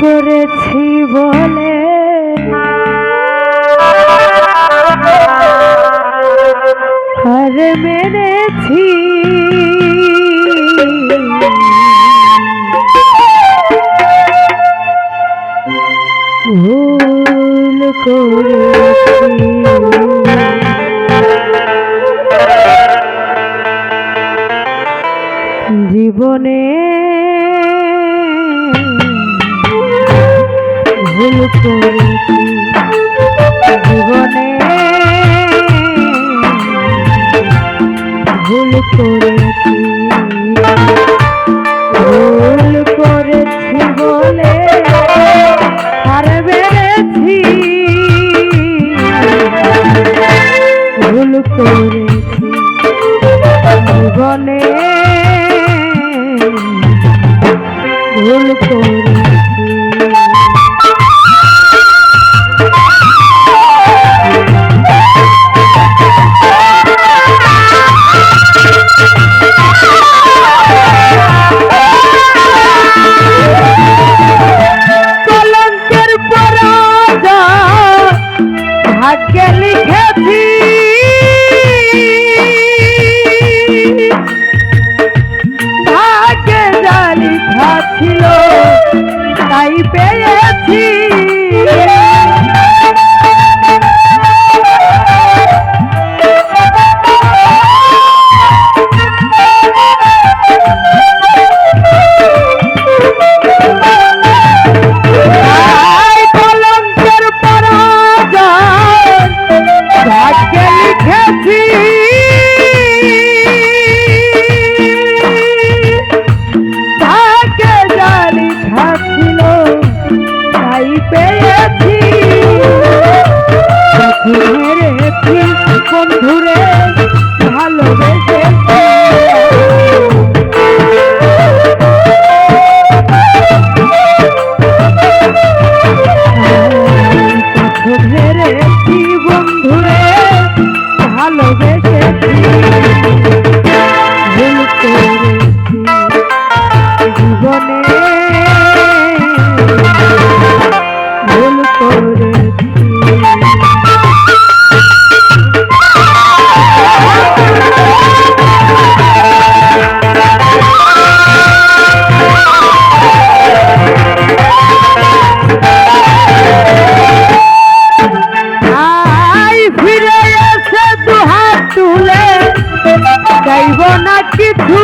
করেছি বলে হার মেনেছি, ভুল করেছি জীবনে, ভুল করেছি জীবনে, ভুল করেছি, ভুল করেছি বলে হার মেরেছি, ভুল করেছি জীবনে, ভুল করেছি। কলঙ্কের পরাজয় ভাগ্যে লিখেছি, ভাগ্যে যা লেখা ছিল তাই পেয়েছি, কলঙ্কের পরাজয় ভাগ্যে লিখেছি, ভাগ্যে যা লেখা ছিল তাই পেয়েছি, মেরেছি বন্ধুরে ভালোবেসেছি, মেরেছি বন্ধুরে ভালোবেসেছি, ভুল করেছি জীবনে, ভুল করেছি। ফিরে এসে দুহাত তুলে চাইব না কিছু,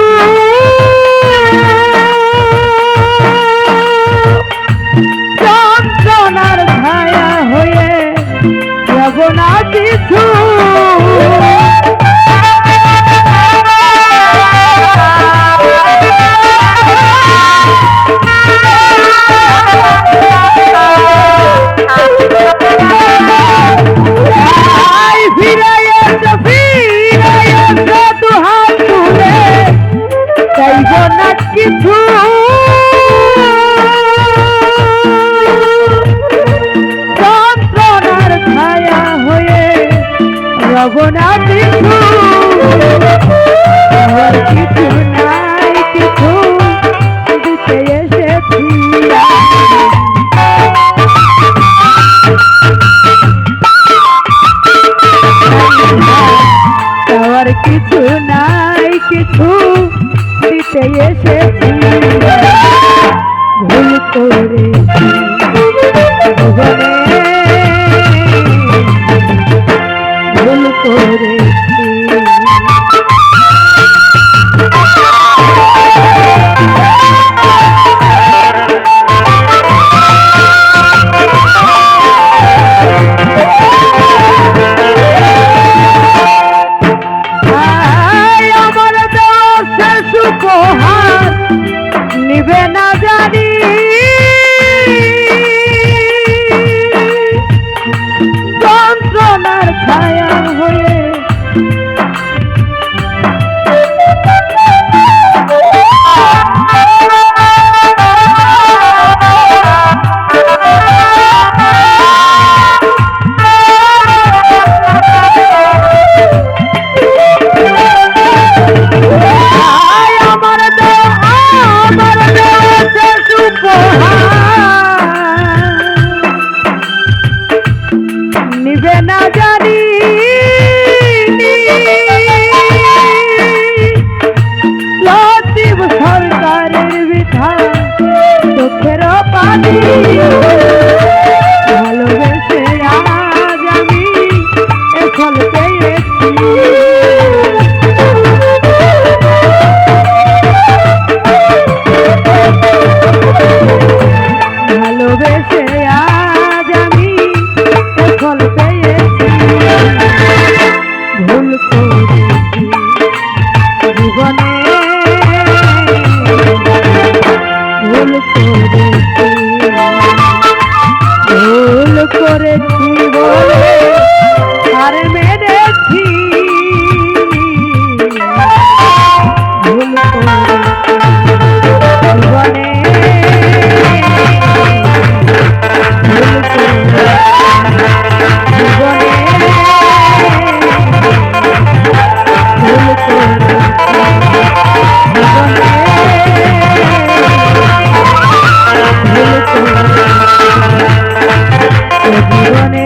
যন্ত্রণার ছায়া হয়ে যাব না কিছু, ফিরে এসে দুহাত তুলে চাইব না কিছু, যন্ত্রণার ছায়া হয়ে রব না কিছু, আমার কিছু নাই কিছু দিতে এসেছি, আর কিছু নাই কিছু দিতে এসেছি, ভুল করেছি জীবনে, ভুল করেছি। আমার দেওয়া শেষ উপহার ভালোবেসে আজ আমি এ ফল পেয়েছি। ভালোবেসে আজ আমি এ ফল পেয়েছি। ভুল করেছি জীবনে, ভুল করেছি, ভুল করেছি বলে হার মেরেছি। ভুল করেছি জীবনে, ভুল করেছি জীবনে, ভুল করেছি জীবনে, ভুল করেছি জীবনে।